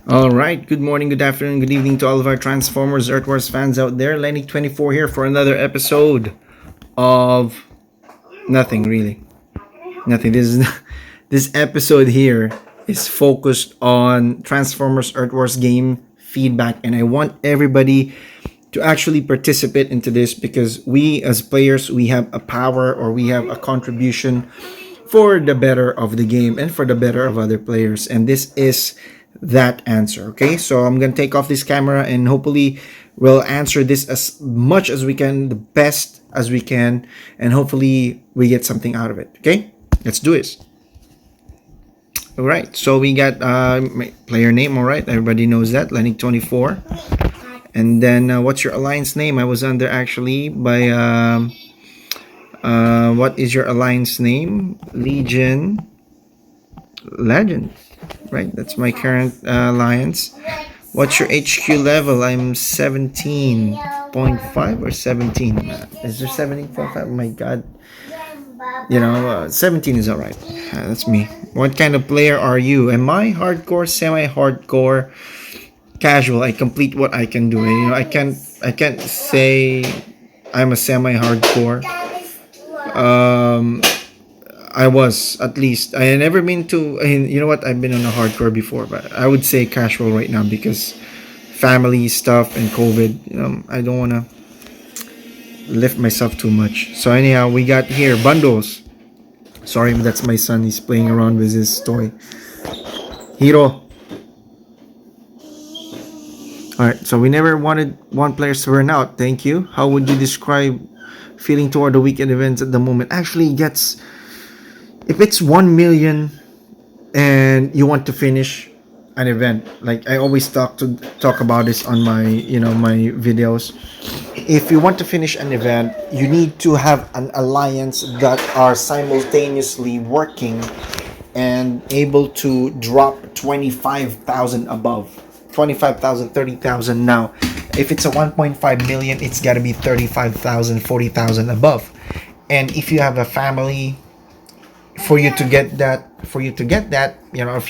All right. Good morning, good afternoon, good evening to all of our Transformers Earth Wars fans out there. Lennic24 here for another episode of nothing really. Nothing. This episode here is focused on Transformers Earth Wars game feedback, and I want everybody to actually participate into this because we as players we have a power or we have a contribution for the better of the game and for the better of other players, and this is that answer. Okay, so I'm gonna take off this camera and hopefully we'll answer this as much as we can, the best as we can, and hopefully we get something out of it. Okay, let's do this. All right, so we got my player name. All right, everybody knows that, Lennic24. And then what's your alliance name? I was under actually by what is your alliance name? Legend, right? That's my current alliance. What's your HQ level? I'm 17.5 or 17. Is there 17.5? Oh my god. 17 is alright. That's me. What kind of player are you? Am I hardcore, semi-hardcore, casual? I complete what I can do. I can't say I'm a semi-hardcore. I was, at least. I had never been to. You know what? I've been on a hardcore before, but I would say casual right now because family stuff and COVID. I don't want to lift myself too much. So anyhow, we got here bundles. Sorry, that's my son. He's playing around with his toy. Hero. All right. So we never wanted one players to run out. Thank you. How would you describe feeling toward the weekend events at the moment? Actually, gets. If it's 1 million and you want to finish an event, like I always talk about this on my my videos. If you want to finish an event, you need to have an alliance that are simultaneously working and able to drop 25,000 above 25,000, 30,000. Now if it's a 1.5 million, it's got to be 35,000, 40,000 above. And if you have a family, for you to get that, if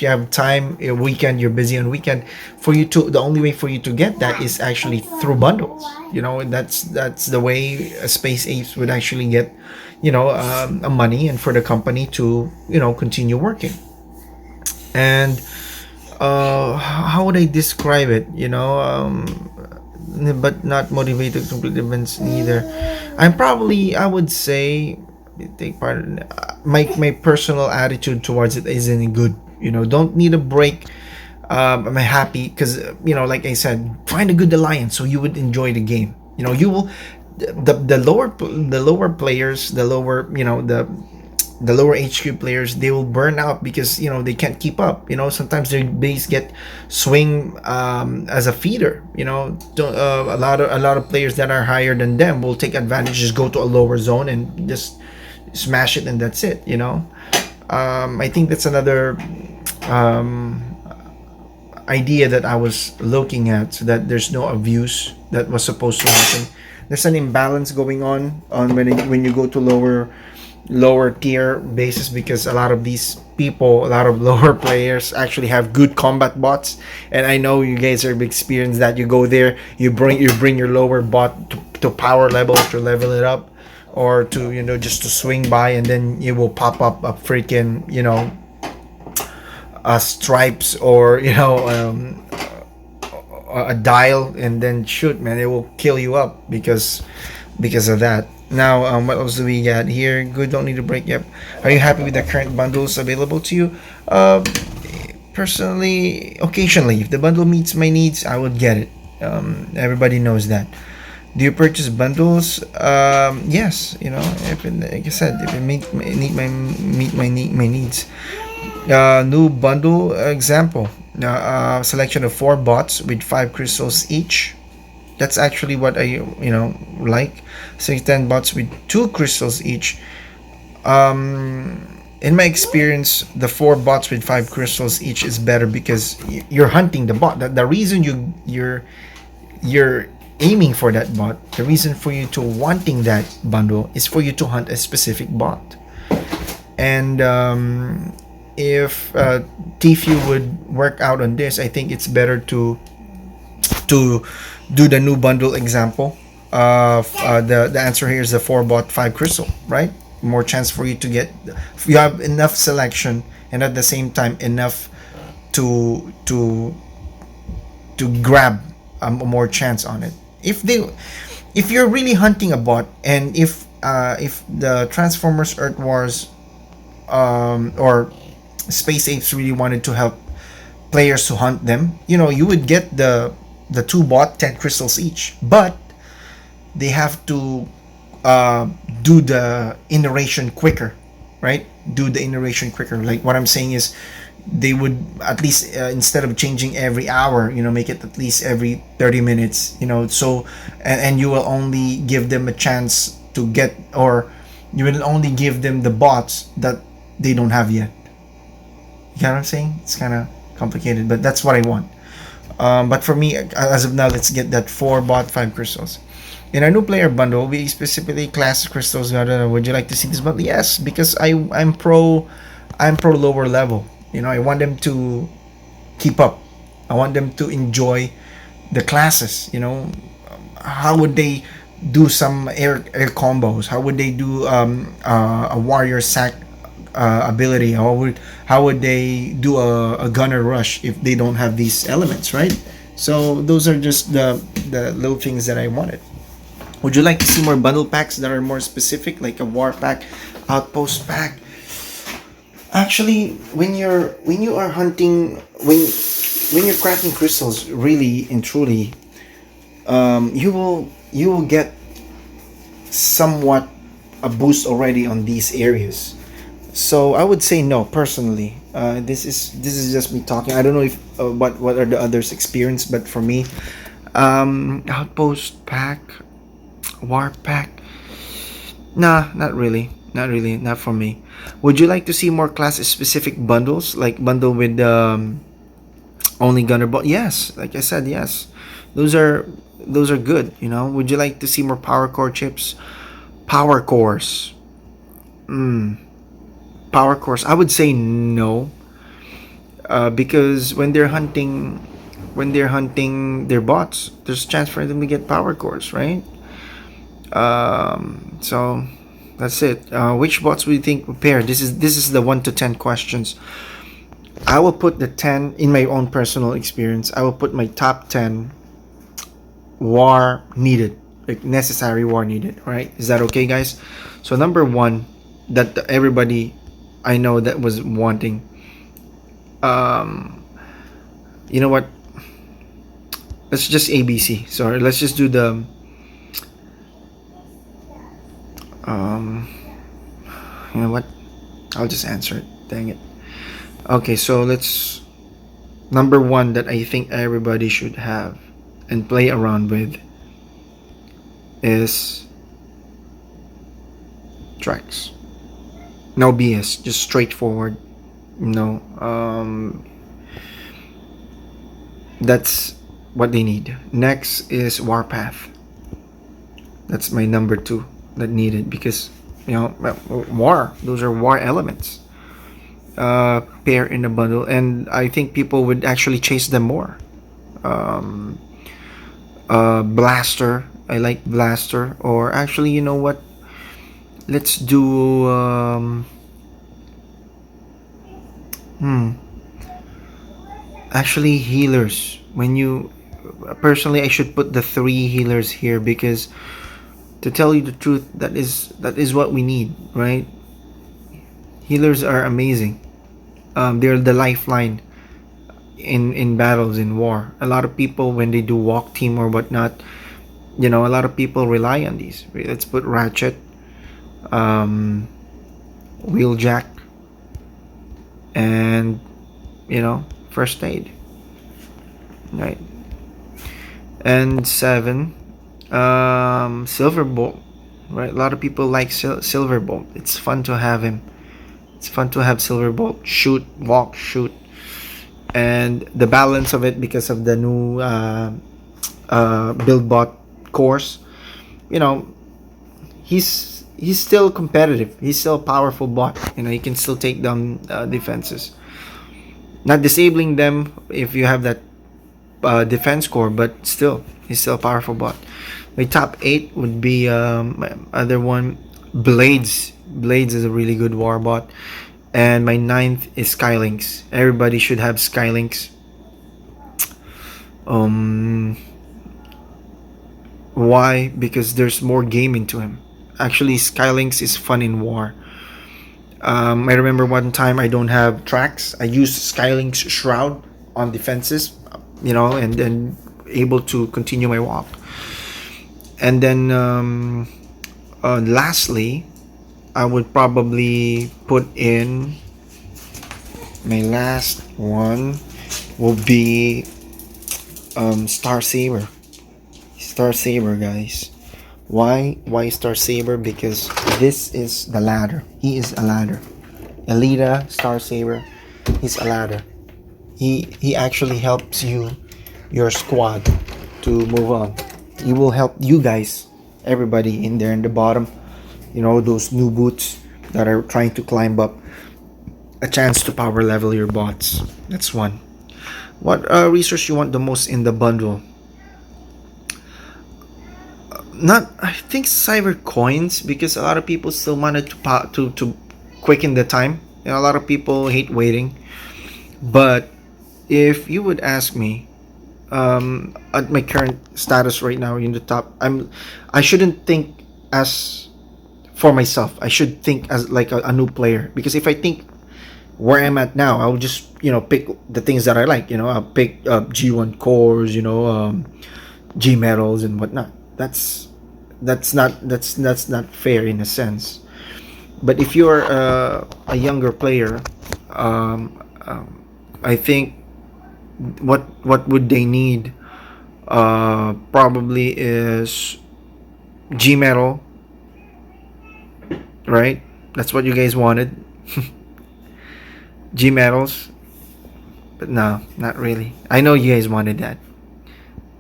you have time, a weekend, you're busy on weekend, the only way for you to get that is actually through bundles. That's the way Space Apes would actually get money, and for the company to continue working. And how would I describe it? But not motivated to complete events neither. I would say, take part in, my personal attitude towards it isn't good. Don't need a break. I'm happy because like I said, find a good alliance so you would enjoy the game. You will, the lower players, the lower HQ players, they will burn out because they can't keep up. Sometimes their base get swing as a feeder. A lot of players that are higher than them will take advantage, just go to a lower zone and just smash it, and that's it. I think that's another idea that I was looking at, so that there's no abuse that was supposed to happen. There's an imbalance going on when you go to lower tier bases, because a lot of these people, a lot of lower players actually have good combat bots, and I know you guys have experienced that. You go there, you bring your lower bot to power level to level it up, or to just to swing by, and then it will pop up a freaking stripes, or a dial, and then shoot, man, it will kill you up because of that. Now, what else do we got here? Good, don't need a break. Yep. Are you happy with the current bundles available to you? Personally, occasionally, if the bundle meets my needs, I would get it. Everybody knows that. Do you purchase bundles? Yes. If it, like I said, if it meet my needs. New bundle example. Selection of 4 bots with 5 crystals each. That's actually what I like. 10 bots with 2 crystals each. In my experience, the 4 bots with 5 crystals each is better because you're hunting the bot. The reason you're aiming for that bot, the reason for you to wanting that bundle is for you to hunt a specific bot. And if TFEW would work out on this, I think it's better to do the new bundle example. The answer here is the 4 bot 5 crystal, right? More chance for you to get. You have enough selection, and at the same time enough to grab more chance on it. If you're really hunting a bot, and if the Transformers Earth Wars or Space Apes really wanted to help players to hunt them, you would get the 2 bot 10 crystals each, but they have to do the iteration quicker, right? Do the iteration quicker. Like what I'm saying is, they would at least instead of changing every hour, make it at least every 30 minutes, so and you will only give them a chance to get, or you will only give them the bots that they don't have yet. You know what I'm saying? It's kind of complicated, but that's what I want. But for me, as of now, let's get that 4 bot 5 crystals. In our new player bundle, we specifically class crystals. Would you like to see this bundle? Yes, because I'm pro lower level. I want them to keep up. I want them to enjoy the classes. How would they do some air combos? How would they do a warrior sack ability? How would they do a gunner rush if they don't have these elements, right? So those are just the little things that I wanted. Would you like to see more bundle packs that are more specific, like a war pack, outpost pack? Actually, when you are hunting, when you're cracking crystals, really and truly, you will get somewhat a boost already on these areas. So I would say no, personally. This is just me talking. I don't know if what are the others' experience, but for me, outpost pack, war pack, nah, not really, not for me. Would you like to see more class specific bundles, like bundle with only gunner bot? Yes, like I said, yes, those are good. Would you like to see more power core chips? Power cores. Power cores. I would say no, because when they're hunting their bots, there's a chance for them to get power cores, right? So that's it. Which bots would you think would pair? This is the 1 to 10 questions. I will put the 10 in my own personal experience. I will put my top 10 war needed, like necessary war needed. Right? Is that okay, guys? So number 1, that everybody I know that was wanting. You know what? Let's just ABC. Sorry, let's just do the. You know what? I'll just answer it. Dang it. Okay, so let's. Number 1 that I think everybody should have and play around with is tracks. No BS, just straightforward. No, that's what they need. Next is Warpath. That's my number 2 that needed, because war. Those are war elements. Pair in a bundle, and I think people would actually chase them more. Blaster. I like Blaster. Or actually, you know what? Let's do actually healers. When you personally, I should put the 3 healers here, because to tell you the truth, that is what we need, right? Healers are amazing. They're the lifeline in battles, in war. A lot of people, when they do walk team or whatnot, a lot of people rely on these. Let's put Ratchet, Wheeljack, and first aid, right? And 7, Silverbolt, right? A lot of people like Silverbolt. It's fun to have him. It's fun to have Silverbolt. Shoot, walk, shoot, and the balance of it, because of the new build bot course. He's he's still competitive. He's still a powerful bot. You know, he can still take down defenses. Not disabling them if you have that defense core, but still, he's still a powerful bot. My top 8 would be my other one, Blades. Blades is a really good war bot. And my ninth is Skylinks. Everybody should have Skylinks. Why? Because there's more game into him. Actually, Skylinks is fun in war. I remember one time I don't have tracks. I used Skylink's Shroud on defenses, you know, and then able to continue my walk. And then lastly, I would probably put in my last one will be Star Saber. Star Saber, guys. Why Star Saber? Because this is the ladder. He is a ladder. Elita, Star Saber, he's a ladder. He actually helps you, your squad, to move on. He will help you guys, everybody in there in the bottom. You know, those new boots that are trying to climb up, a chance to power level your bots. That's one. What resource you want the most in the bundle? Not, I think cyber coins, because a lot of people still wanted to quicken the time. You know, a lot of people hate waiting. But if you would ask me, at my current status right now in the top, I shouldn't think as for myself. I should think as like a new player, because if I think where I'm at now, I'll just, you know, pick the things that I like. You know, I'll pick G1 cores, you know, G metals and whatnot. That's not fair in a sense. But if you're a younger player, I think what would they need probably is G metal, right? That's what you guys wanted. G metals, but no, not really. I know you guys wanted that,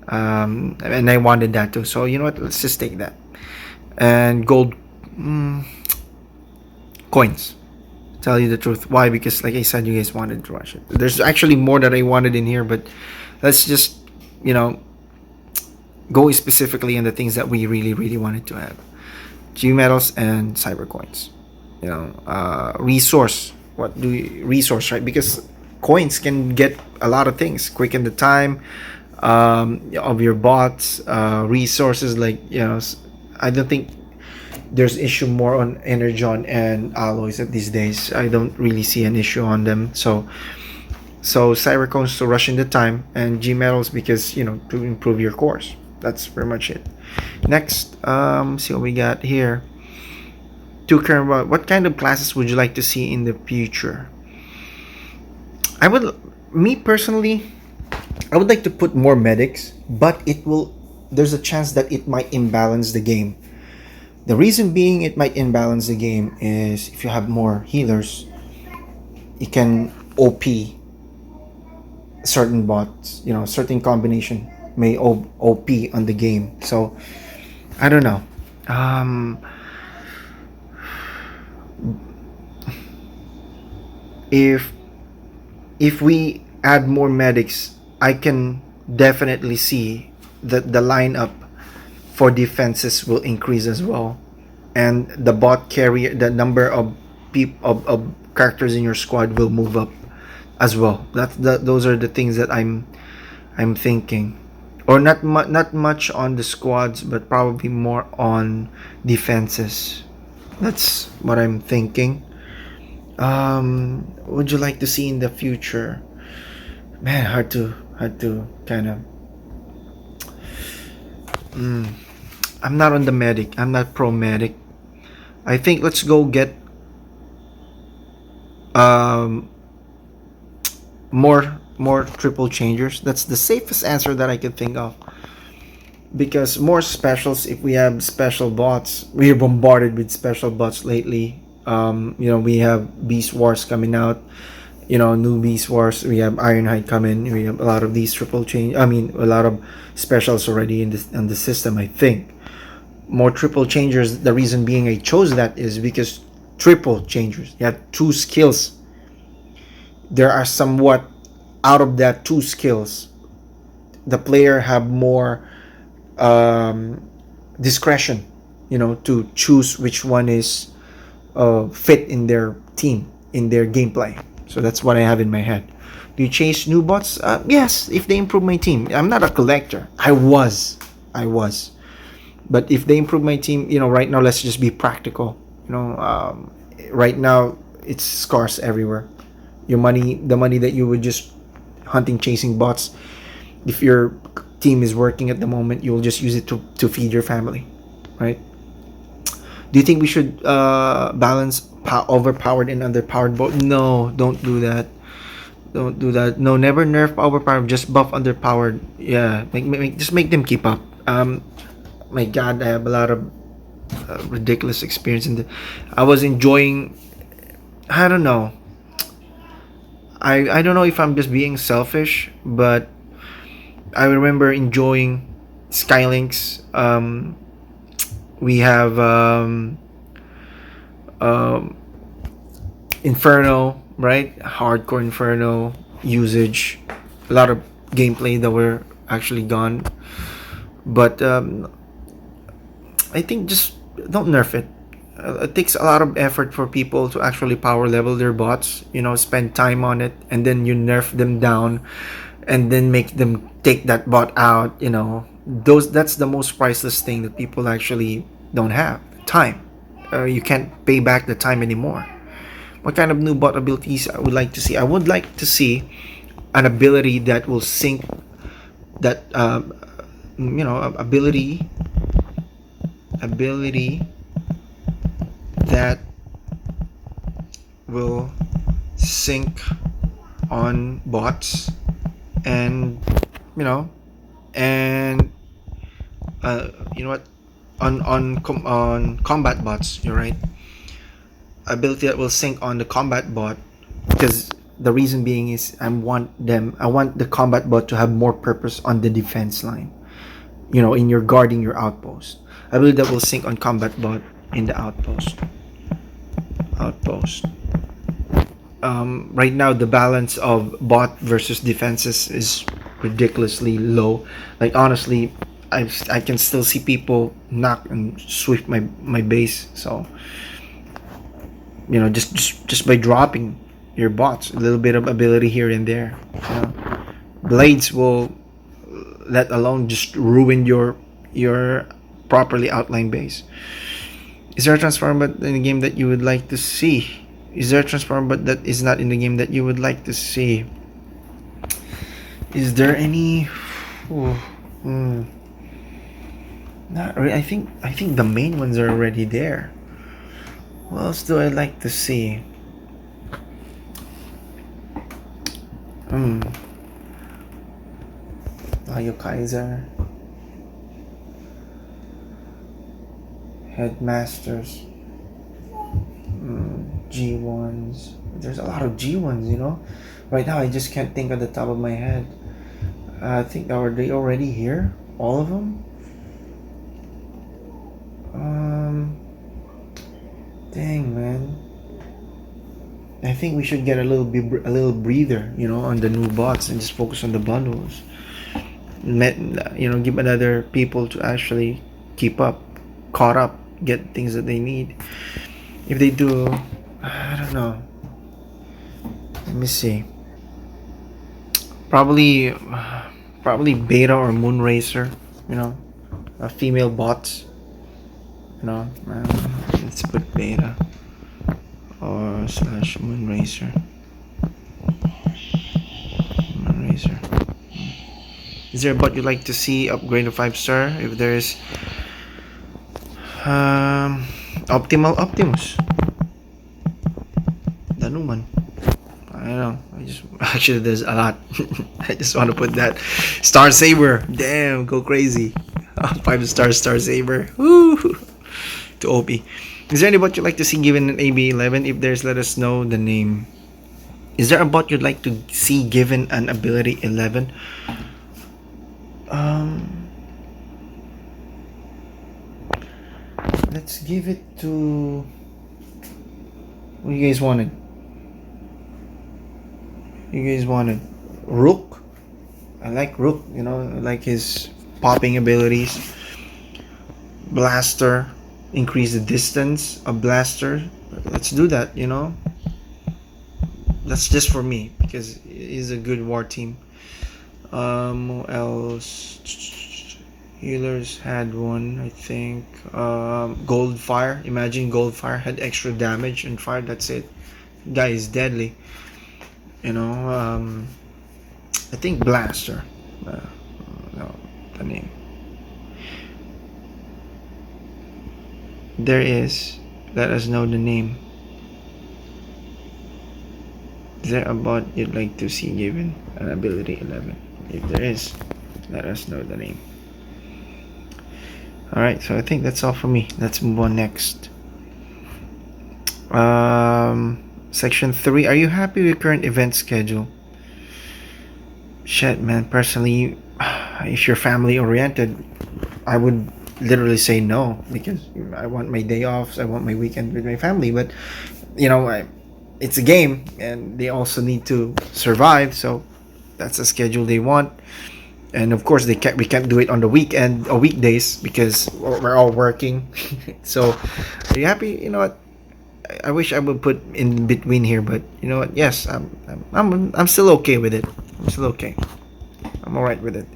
and I wanted that too. So you know what? Let's just take that. And gold coins. Tell you the truth. Why? Because like I said, you guys wanted to rush it. There's actually more that I wanted in here, but let's just, you know, go specifically on the things that we really wanted to have. G metals and cyber coins. You know, resource. What do we resource, right? Because coins can get a lot of things. Quicken the time of your bots. Resources like, you know, I don't think there's issue more on energon and alloys at these days. I don't really see an issue on them. So cyber coins to rush in the time, and G metals because, you know, to improve your cores. That's pretty much it. Next, see what we got here. What kind of classes would you like to see in the future? Me personally, I would like to put more medics, but there's a chance that it might imbalance the game. The reason being it might imbalance the game is if you have more healers, you can OP certain bots, you know, certain combination may OP on the game. So I don't know. If we add more medics, I can definitely see that the lineup for defenses will increase as well, and the bot carrier, the number of of characters in your squad will move up as well. Those are the things that I'm thinking, or not much on the squads, but probably more on defenses. That's what I'm thinking. Would you like to see in the future? Man, hard to kind of. I'm not on the medic. I'm not pro medic. I think let's go get more triple changers. That's the safest answer that I could think of. Because more specials, if we have special bots, we are bombarded with special bots lately. You know, we have Beast Wars coming out. You know, new Beast Wars. We have Ironhide coming. We have a lot of these triple change. I mean, a lot of specials already in the system, I think. more triple changers. The reason being I chose that is because triple changers, you have two skills. There are somewhat out of that two skills, the player have more discretion, to choose which one is fit in their team, in their gameplay. So that's what I have in my head. Do you chase new bots? Yes, if they improve my team. I'm not a collector. I was. But if they improve my team, right now, let's just be practical. Right now, it's scarce everywhere. The money that you would just hunting, chasing bots, if your team is working at the moment, you'll just use it to feed your family, right? Do you think we should balance overpowered and underpowered bot? No, don't do that. Don't do that. No, never nerf overpowered. Just buff underpowered. Yeah, just make them keep up. My God, I have a lot of ridiculous experience in the. I was enjoying. I don't know. I don't know if I'm just being selfish, but I remember enjoying Skylinks. We have Inferno, right? Hardcore Inferno usage. A lot of gameplay that were actually gone. But I think just don't nerf it. It takes a lot of effort for people to actually power level their bots, spend time on it, and then you nerf them down and then make them take that bot out. That's the most priceless thing that people actually don't have, time. You can't pay back the time anymore. What kind of new bot abilities I would like to see? I would like to see an ability that will sync that ability that will sync on bots, and and you know what on combat bots. You're right. Ability that will sync on the combat bot, because the reason being is I want the combat bot to have more purpose on the defense line, in your guarding your outpost. Ability that will sync on combat bot in the outpost. Right now the balance of bot versus defenses is ridiculously low. Like, honestly, I can still see people knock and sweep my base. So just by dropping your bots, a little bit of ability here and there, blades will, let alone, just ruin your properly outlined base. Is there a transformer bot in the game that you would like to see? Is there a transformer bot that is not in the game that you would like to see? Is there any? Not really. I think the main ones are already there. What else do I like to see? Mario Kaiser, Headmasters, G1s. There's a lot of G1s, Right now, I just can't think at the top of my head. I think, are they already here? All of them? Dang, man. I think we should get a little breather, on the new bots, and just focus on the bundles. Give other people to actually caught up, get things that they need. If they do, I don't know. Let me see. Probably Beta or Moonracer, female bots. Let's put Beta or / Moonracer. Is there a bot you'd like to see upgrade to 5-star? If there's Optimal Optimus, Danuman. I don't know. Actually, there's a lot. I just want to put that. Star Saber. Damn, go crazy. 5-star Star Saber. Woo! To OP. Is there any bot you'd like to see given an AB11? If there's, let us know the name. Is there a bot you'd like to see given an ability 11? Let's give it to. What you guys wanted? You guys wanted Rook. I like Rook. You know, I like his popping abilities. Blaster, increase the distance of blaster. Let's do that. You know, that's just for me because he's a good war team. Who else? Healers had one, I think. Gold Fire. Imagine Gold Fire had extra damage and fire. That's it. Guy is deadly. You know. I think Blaster. No, the name. There is. Let us know the name. Is there a bot you'd like to see given an ability 11? If there is, let us know the name. Alright, so I think that's all for me. Let's move on next. Section 3. Are you happy with current event schedule? Shit, man. Personally, if you're family oriented, I would literally say no because I want my day off. I want my weekend with my family. But you know, it's a game, and they also need to survive. So that's a schedule they want. And of course, we can't do it on the weekend or weekdays because we're all working. So, are you happy? You know what? I wish I would put in between here, but you know what? Yes, I'm still okay with it. I'm still okay. I'm alright with it.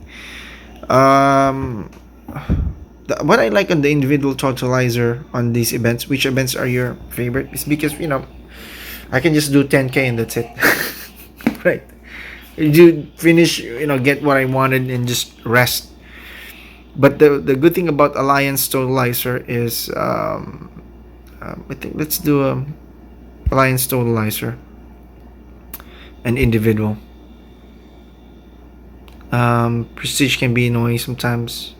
What I like on the individual totalizer on these events, which events are your favorite? Is because you know I can just do 10k and that's it. Right? You finish, you know, get what I wanted and just rest. But the good thing about Alliance Totalizer is I think let's do Alliance Totalizer and individual. Prestige can be annoying sometimes.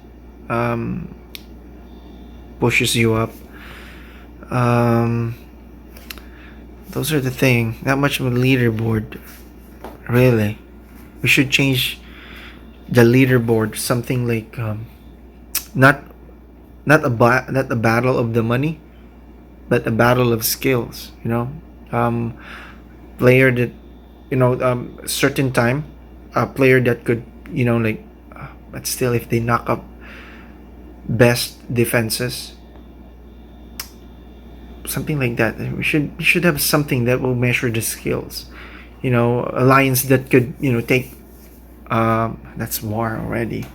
Pushes you up. Those are the thing. Not much of a leaderboard, really. We should change the leaderboard. Something like not a battle of the money, but a battle of skills. You know, player that certain time, a player that could but still if they knock up best defenses, something like that. We should have something that will measure the skills. You know, alliance that could take that's war already.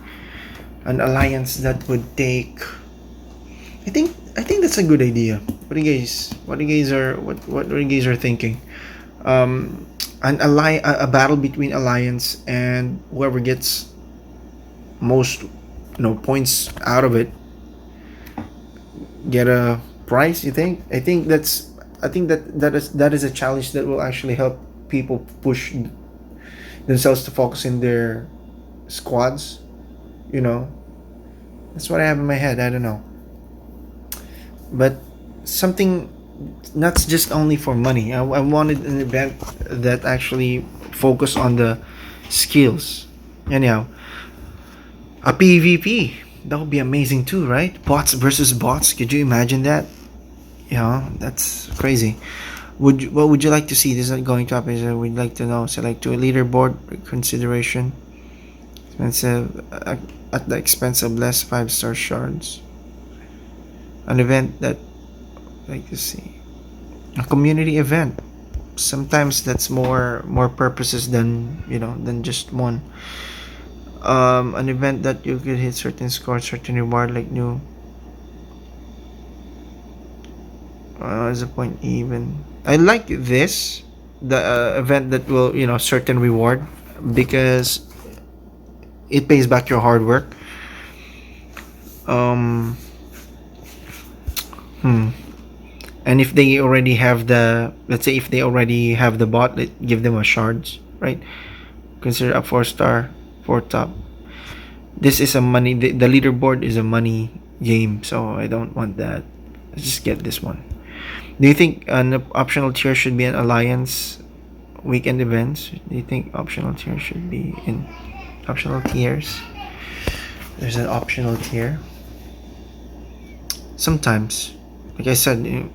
An alliance that would take. I think that's a good idea. What are you guys are thinking? A battle between alliance and whoever gets most points out of it get a prize. You think? I think that is a challenge that will actually help people push themselves to focus in their squads. That's what I have in my head. I don't know, but something not just only for money. I wanted an event that actually focus on the skills. Anyhow, a PvP, that would be amazing too, right? Bots versus bots. Could you imagine that? That's crazy. What would you like to see? This is going to happen. We'd like to know. Select to a leaderboard consideration. Expensive at the expense of less 5-star shards. An event that like to see. A community event. Sometimes that's more purposes than just one. An event that you could hit certain score, certain reward like new. As a point even. I like this, the event that will certain reward because it pays back your hard work. And if they already have let's say if they already have the bot, give them a shards, right? Consider a 4-star, 4 top. This is a money. The leaderboard is a money game, so I don't want that. Let's just get this one. Do you think an optional tier should be an alliance weekend events? Do you think optional tier should be in optional tiers? There's an optional tier. sometimes, like I said,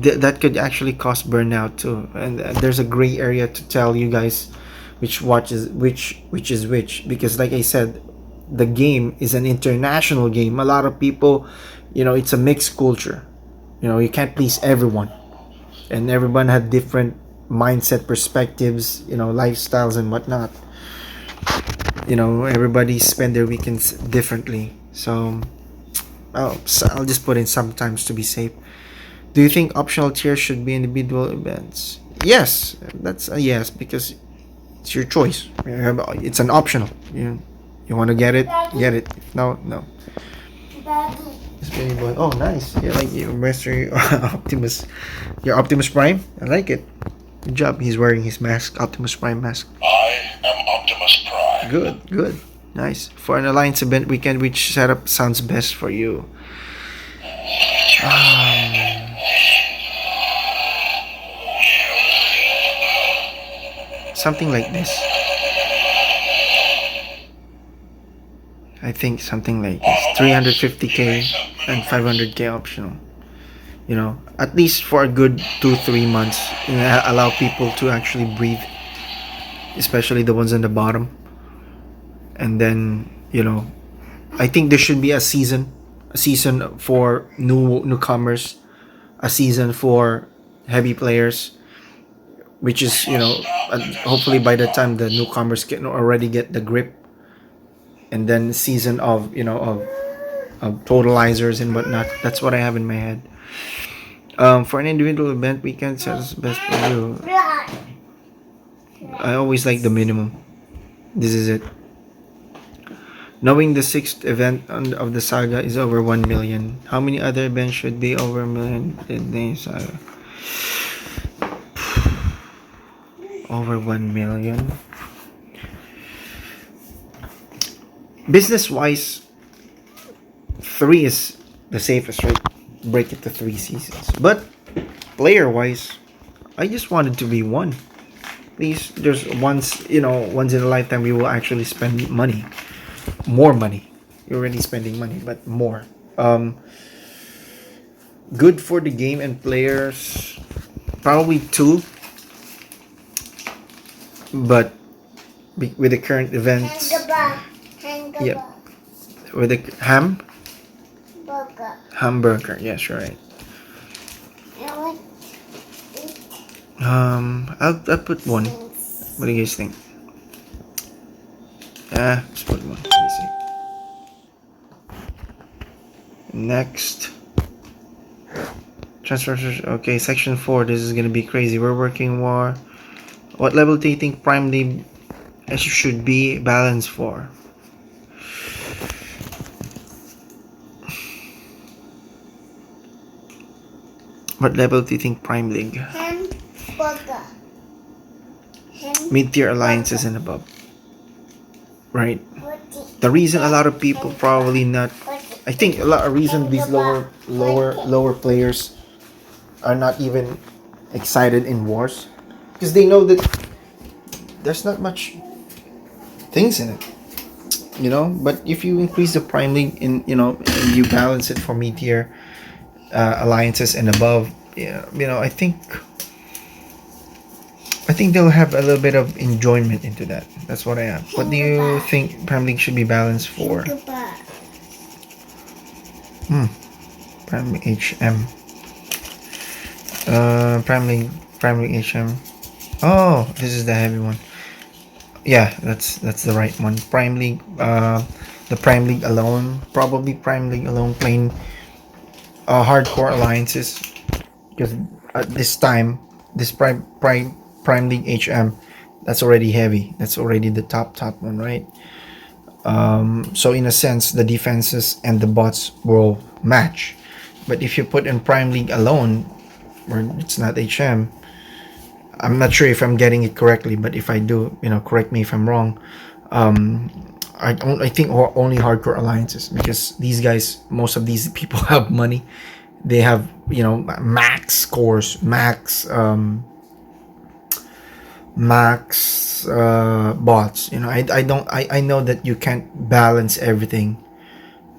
that could actually cause burnout too. And there's a gray area to tell you guys which watch is which is which, because like I said, the game is an international game. A lot of people, it's a mixed culture. You can't please everyone, and everyone had different mindset, perspectives, lifestyles and whatnot. Everybody spend their weekends differently. So I'll just put in sometimes to be safe. Do you think optional tiers should be individual events? Yes, that's a yes, because it's your choice. It's an optional. You want to get it. No, no. It's very boy. Oh, nice. You like your master Optimus. Your Optimus Prime. I like it. Good job. He's wearing his mask, Optimus Prime mask. I am Optimus Prime. Good, good. Nice. For an alliance event weekend, which setup sounds best for you? Something like this. I think something like this. 350k and 500k optional. At least for a good 2-3 months, allow people to actually breathe, especially the ones on the bottom. And then, I think there should be a season for newcomers, a season for heavy players, which is, hopefully by the time the newcomers can already get the grip, and then season of, of totalizers and whatnot. That's what I have in my head. For an individual event weekend, says best for you. I always like the minimum. This is it. Knowing the 6th event of the saga is over 1 million, how many other events should be over a million in the saga? Over 1 million. Business wise, 3 is the safest, right? Break it to 3 seasons. But player wise, I just wanted to be 1. Please, there's once in a lifetime we will actually spend money. More money. You're already spending money, but more. Good for the game and players, probably 2. But with the current events, yep. With the hamburger. Yes, you're right. I'll put 1. What do you guys think? Let's put 1. Let me see. Next. Transfers. Okay, section 4. This is gonna be crazy. We're working war. What level do you think Prime League should be balanced for? What level do you think Prime League? Hamburger. Mid-tier alliances and above. Right. The reason a lot of people probably not, I think a lot of reason these lower players are not even excited in wars, because they know that there's not much things in it, but if you increase the Prime League and you balance it for mid-tier alliances and above, I think they'll have a little bit of enjoyment into that. That's what I have. What do you think Prime League should be balanced for? Prime League HM. Prime League HM. Oh, this is the heavy one. Yeah, that's the right one. Prime League, the Prime League alone, probably Prime League alone, playing hardcore alliances, because at this time, this Prime League HM, that's already heavy. That's already the top one, right? So in a sense, the defenses and the bots will match. But if you put in Prime League alone, where it's not HM, I'm not sure if I'm getting it correctly, but if I do, correct me if I'm wrong. I think only hardcore alliances, because these guys, most of these people have money. They have, max scores, max bots. I know that you can't balance everything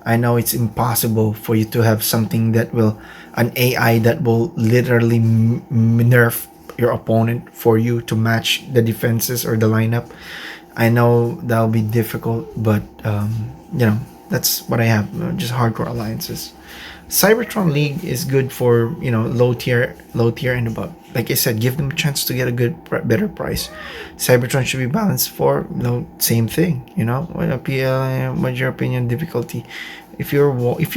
I know it's impossible for you to have something that will, an AI that will literally nerf your opponent for you to match the defenses or the lineup. I know that'll be difficult, but that's what I have. Just hardcore alliances. Cybertron League is good for low tier and above. Like I said, give them a chance to get a better price. Cybertron should be balanced for same thing. What's your opinion on difficulty? If you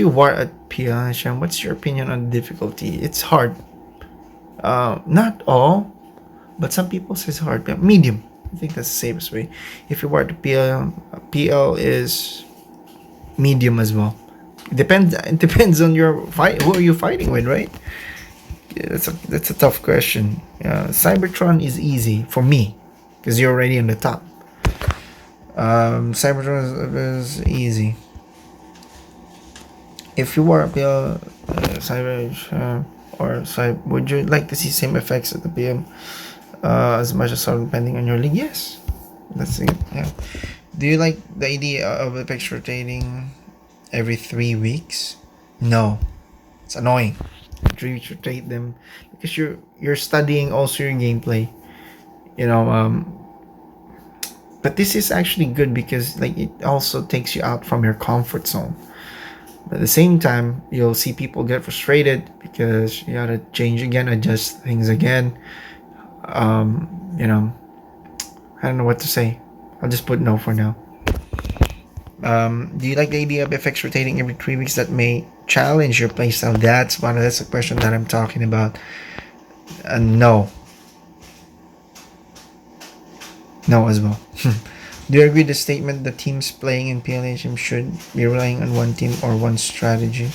war at PL, what's your opinion on difficulty? It's hard. Not all, but some people say it's hard. Medium. I think that's the safest way. If you war at PL is medium as well. It depends on your fight. Who are you fighting with, right? Yeah, that's a tough question. Cybertron is easy for me because you're already on the top. Cybertron is easy. If you were would you like to see same effects at the PM as much as depending on your league? Yes, that's it. Yeah. Do you like the idea of effects rotating every 3 weeks? No, it's annoying. Rotate them because you're studying also your gameplay. But this is actually good because it also takes you out from your comfort zone. But at the same time, you'll see people get frustrated because you gotta change again, adjust things again. I don't know what to say. I'll just put no for now. Do you like the idea of FX rotating every 3 weeks that may challenge your playstyle? That's a question that I'm talking about. No. No as well. Do you agree with the statement that teams playing in PLHM should be relying on one team or one strategy?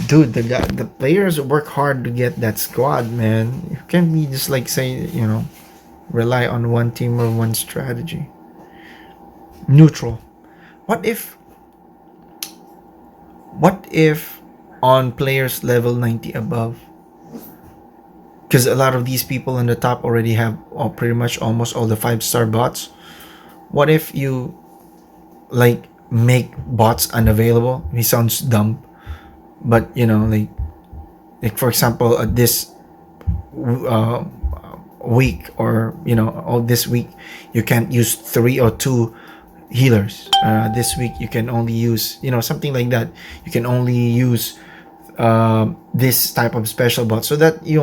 Dude, the players work hard to get that squad, man. You can't be just rely on one team or one strategy. Neutral. What if on players level 90 above, because a lot of these people on the top already have pretty much almost all the 5-star bots? What if you make bots unavailable? It sounds dumb, but for example, this week or all this week you can't use 3 or 2 healers. This week you can only use something like that. You can only use this type of special bot, so that you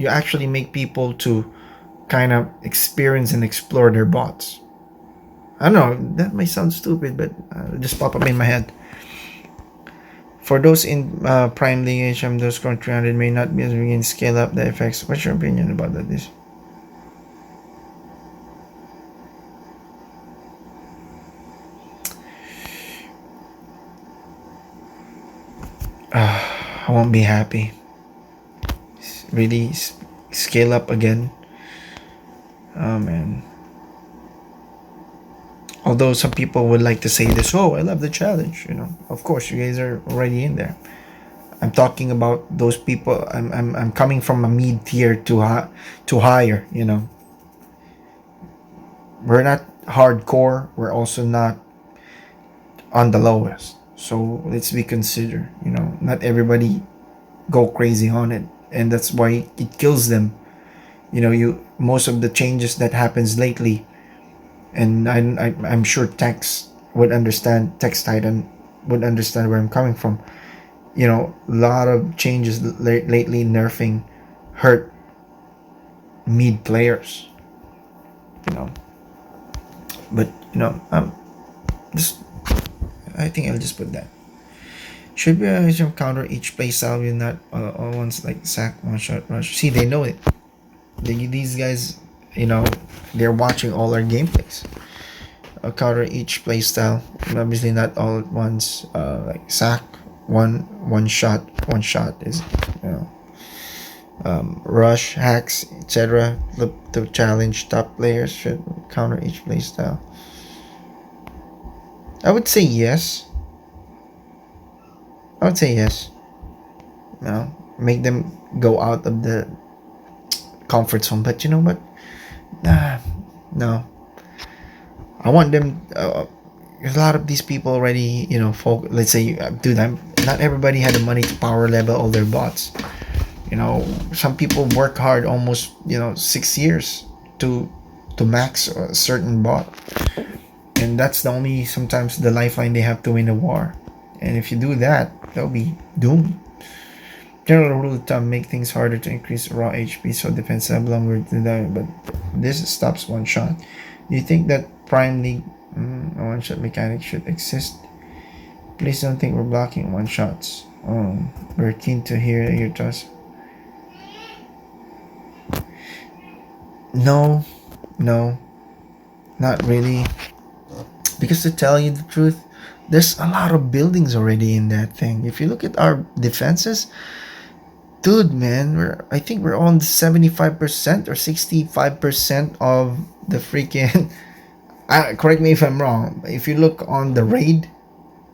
actually make people to kind of experience and explore their bots. I don't know, that might sound stupid, but just pop up in my head. For those in Prime League, those scoring 300 may not be as we can scale up the effects. What's your opinion about that? I won't be happy. Really scale up again. Oh man. Although some people would like to say this, oh, I love the challenge. Of course, you guys are already in there. I'm talking about those people. I'm coming from a mid tier to higher. We're not hardcore. We're also not on the lowest. So let's be considered. Not everybody go crazy on it, and that's why it kills them. Most of the changes that happens lately, and I'm sure Tex Titan would understand where I'm coming from. A lot of changes lately nerfing hurt mid players. But I think I'll just put that. Should we counter each playstyle with not all ones like sack, one shot, rush? See, they know it. These guys, they're watching all our gameplays. I'll counter each playstyle. Obviously, not all at once. Like sack, one shot is rush, hacks, etc. The challenge top players should counter each playstyle. I would say yes. Make them go out of the comfort zone. But you know what? No. I want them. a lot of these people already, let's say, dude, not everybody had the money to power level all their bots. Some people work hard almost 6 years to max a certain bot, and that's the only sometimes the lifeline they have to win a war. And if you do that, they'll be doomed. General rule of thumb: make things harder to increase raw HP so defensive longer to die, but this stops one shot. Do you think that Prime League one shot mechanic should exist? Please don't think we're blocking one shots. We're keen to hear your thoughts. No, not really. Because to tell you the truth, there's a lot of buildings already in that thing. If you look at our defenses, dude, man, I think we're on 75% or 65% of the freaking. Correct me if I'm wrong. If you look on the raid,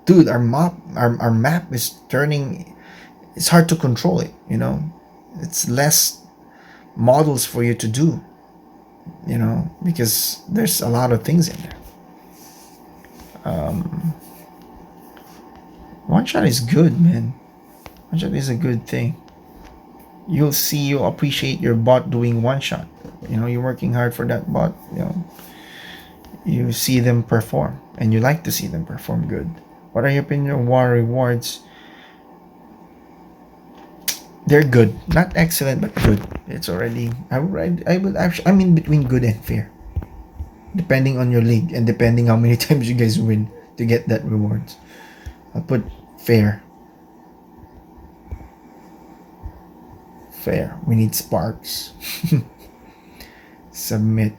dude, our map is turning. It's hard to control it. It's less models for you to do. Because there's a lot of things in there. One shot is good, man. One shot is a good thing. You'll appreciate your bot doing one shot. You're working hard for that bot. You see them perform, and you like to see them perform good. What are your opinion on war rewards? They're good, not excellent, but good. It's already. I would actually. I'm in between good and fair, depending on your league and depending how many times you guys win to get that rewards. I'll put fair. Fair. We need sparks. Submit.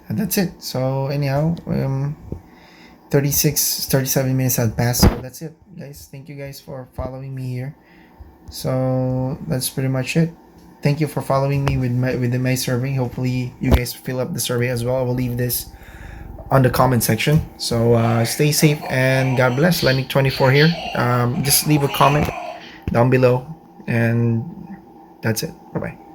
And that's it. So anyhow, 37 minutes had passed. So that's it, guys. Thank you guys for following me here. So that's pretty much it. Thank you for following me with my survey. Hopefully you guys fill up the survey as well. I will leave this on the comment section. So stay safe and God bless. Lennic24 here. Just leave a comment down below, and that's it. Bye bye.